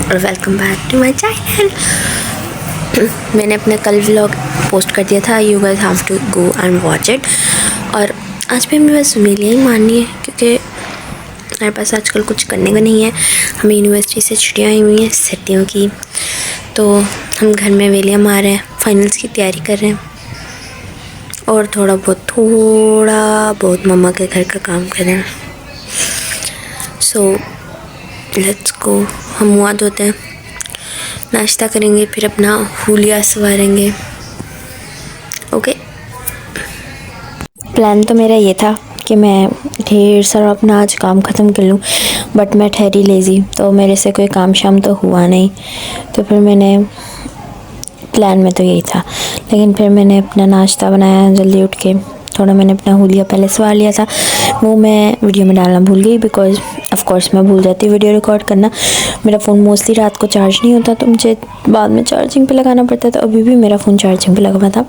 और welcome back to my channel. मैंने अपना कल व्लॉग पोस्ट कर दिया था, you guys have to go and watch it. और आज भी हमें बस वेलियाँ ही मारनी है क्योंकि हमारे पास आजकल कुछ करने का नहीं है। हमें यूनिवर्सिटी से छुट्टियाँ आई हुई हैं सर्दियों की, तो हम घर में वेलियाँ मार रहे हैं, फाइनल्स की तैयारी कर रहे हैं और थोड़ा बहुत मम्मा के घर का काम कर रहे हैं। So let's go. हम मुँह धोते हैं, नाश्ता करेंगे, फिर अपना हुलिया सवारेंगे। ओके। प्लान तो मेरा ये था कि मैं ढेर सारा अपना आज काम ख़त्म कर लूँ, बट मैं ठहरी लेज़ी, तो मेरे से कोई काम शाम तो हुआ नहीं। तो फिर मैंने प्लान में तो यही था, लेकिन फिर मैंने अपना नाश्ता बनाया जल्दी उठ के। थोड़ा मैंने अपना हुलिया पहले सवार लिया था, वो मैं वीडियो में डालना भूल गई बिकॉज़ ऑफ कोर्स मैं भूल जाती वीडियो रिकॉर्ड करना। मेरा फ़ोन मोस्टली रात को चार्ज नहीं होता, तो मुझे बाद में चार्जिंग पे लगाना पड़ता था। अभी भी मेरा फ़ोन चार्जिंग पे लगा हुआ था।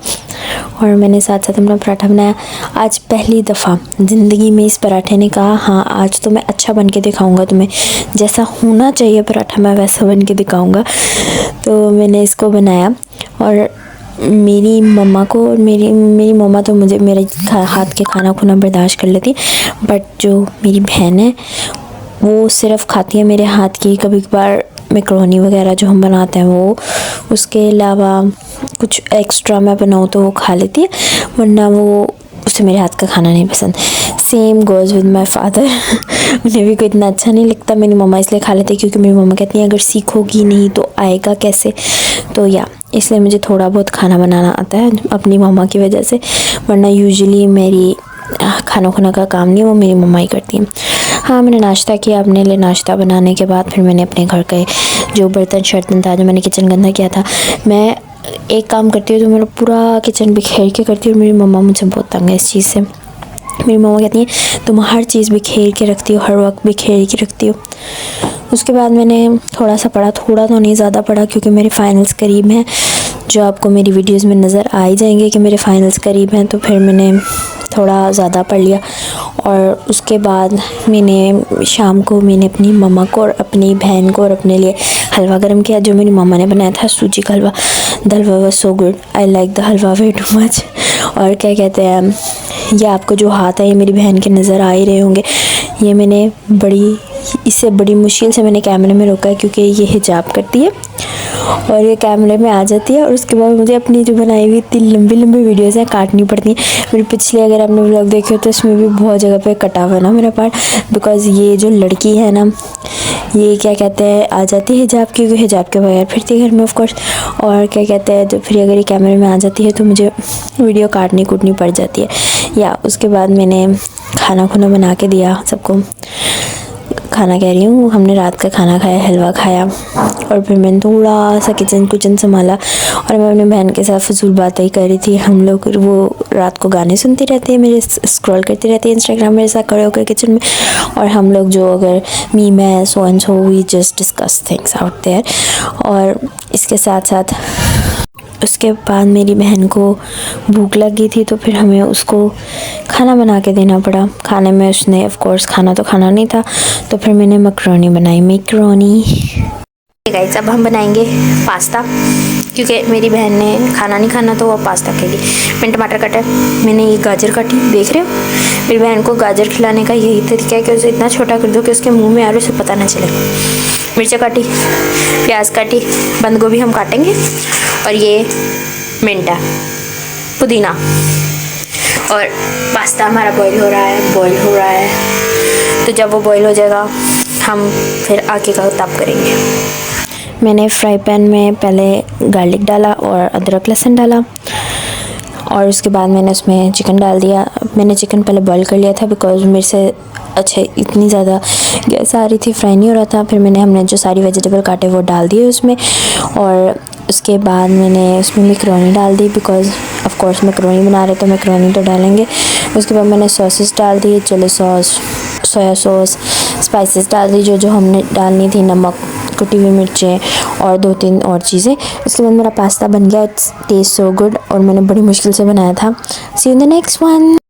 और मैंने साथ साथ अपना पराठा बनाया। आज पहली दफ़ा ज़िंदगी में इस पराठे ने कहा, हाँ आज तो मैं अच्छा बन के दिखाऊँगा तुम्हें, जैसा होना चाहिए पराठा मैं वैसा बन के दिखाऊँगा। तो मैंने इसको बनाया और मेरी मम्मा को, मेरी मम्मा तो मुझे मेरे हाथ के खाना खुना बर्दाश्त कर लेती, बट जो मेरी बहन है वो सिर्फ़ खाती है मेरे हाथ की। कभी कभार मैकरोनी वगैरह जो हम बनाते हैं वो, उसके अलावा कुछ एक्स्ट्रा मैं बनाऊँ तो वो खा लेती है, वरना वो उसे मेरे हाथ का खाना नहीं पसंद। Same goes with my father. उन्हें भी कोई इतना अच्छा नहीं लगता। मेरी मम्मा इसलिए खा लेती है क्योंकि मेरी मम्मा कहती हैं अगर सीखोगी नहीं तो आएगा कैसे। तो या इसलिए मुझे थोड़ा बहुत खाना बनाना आता है अपनी मम्मा की वजह से, वरना यूजुअली मेरी खाना खुना का काम नहीं है, वो मेरी मम्मा ही करती हैं। हाँ, मैंने नाश्ता किया। अपने लिए नाश्ता बनाने के बाद फिर मैंने अपने घर के जो बर्तन शर्तन था, जो मैंने किचन गंदा किया था, मैं एक काम करती हूँ तो मेरा पूरा किचन बिखेर के करती हूँ। मेरी मम्मा मुझे बहुत तंग है इस चीज़ से। मेरी मम्मा कहती हैं तुम हर चीज़ बिखेर के रखती हो, हर वक्त बिखेर के रखती हो। उसके बाद मैंने थोड़ा सा पढ़ा, थोड़ा तो नहीं ज़्यादा पढ़ा क्योंकि मेरे फाइनल्स करीब हैं, जो आपको मेरी वीडियोस में नज़र आ ही जाएंगे कि मेरे फाइनल्स करीब हैं। तो फिर मैंने थोड़ा ज़्यादा पढ़ लिया और उसके बाद मैंने शाम को मैंने अपनी मम्मा को और अपनी बहन को और अपने लिए हलवा गर्म किया, जो मेरी मम्मा ने बनाया था, सूजी का हलवा। The halwa was so good, I like the halwa way too much. और क्या कहते हैं, ये आपको जो हाथ है ये मेरी बहन के नज़र आ ही रहे होंगे। ये मैंने इससे बड़ी मुश्किल से मैंने कैमरे में रोका है क्योंकि ये हिजाब करती है और ये कैमरे में आ जाती है। और उसके बाद मुझे अपनी जो बनाई हुई इतनी लंबी वीडियोज़ हैं काटनी पड़ती हैं। मेरे पिछले अगर आपने व्लॉग देखे हो तो इसमें भी बहुत जगह पे कटा हुआ है ना मेरा पार्ट, बिकॉज़ ये जो लड़की है ना, ये क्या कहते हैं आ जाती है हिजाब की, क्योंकि हिजाब के बगैर फिरती है घर में ऑफ कोर्स। और क्या कहते हैं, तो फिर अगर ये कैमरे में आ जाती है तो मुझे वीडियो काटनी पड़ जाती है। या उसके बाद मैंने खाना खुना बना के दिया सबको। खाना कह रही हूँ, हमने रात का खाना खाया, हलवा खाया और फिर मैंने थोड़ा सा किचन संभाला और मैं अपनी बहन के साथ फजूल बातें ही कर रही थी। हम लोग वो रात को गाने सुनती रहती है, मेरे स्क्रॉल करती रहती है इंस्टाग्राम मेरे साथ खड़े होकर किचन में, और हम लोग जो अगर मैं so and so we just discuss things out there. और इसके साथ साथ उसके बाद मेरी बहन को भूख लगी थी तो फिर हमें उसको खाना बना के देना पड़ा। खाने में उसने ऑफ कोर्स खाना तो खाना नहीं था, तो फिर मैंने मैकरोनी बनाई। गाइस अब हम बनाएंगे पास्ता, क्योंकि मेरी बहन ने खाना नहीं खाना तो वो पास्ता खाएगी। मैंने टमाटर काटा, मैंने ये गाजर काटी, देख रहे हो। मेरी बहन को गाजर खिलाने का यही तरीका है कि उसे इतना छोटा कर दो कि उसके मुंह में आ रहा है उसे पता ना चले। मिर्चा काटी, प्याज काटी, बंद गोभी हम काटेंगे, और ये मिंटा, पुदीना। और पास्ता हमारा बॉईल हो रहा है। तो जब वो बॉईल हो जाएगा हम फिर आगे का ताप करेंगे। मैंने फ्राई पैन में पहले गार्लिक डाला और अदरक लहसुन डाला और उसके बाद मैंने उसमें चिकन डाल दिया। मैंने चिकन पहले बॉईल कर लिया था बिकॉज़ मेरे से इतनी ज़्यादा गैस आ रही थी, फ्राई नहीं हो रहा था। फिर हमने जो सारी वेजिटेबल काटे वो डाल दिए उसमें, और उसके बाद मैंने उसमें मैकरोनी डाल दी बिकॉज़ ऑफ कोर्स मैकरोनी बना रहे तो मैकरोनी तो डालेंगे। उसके बाद मैंने सॉसेस डाल दी, chilli sauce, soya sauce, spices डाल दी जो हमने डालनी थी, नमक, कुटी हुई मिर्चें और 2-3 और चीज़ें। उसके बाद मेरा पास्ता बन गया। इट्स टेस्ट सो गुड और मैंने बड़ी मुश्किल से बनाया था। See you in the next one.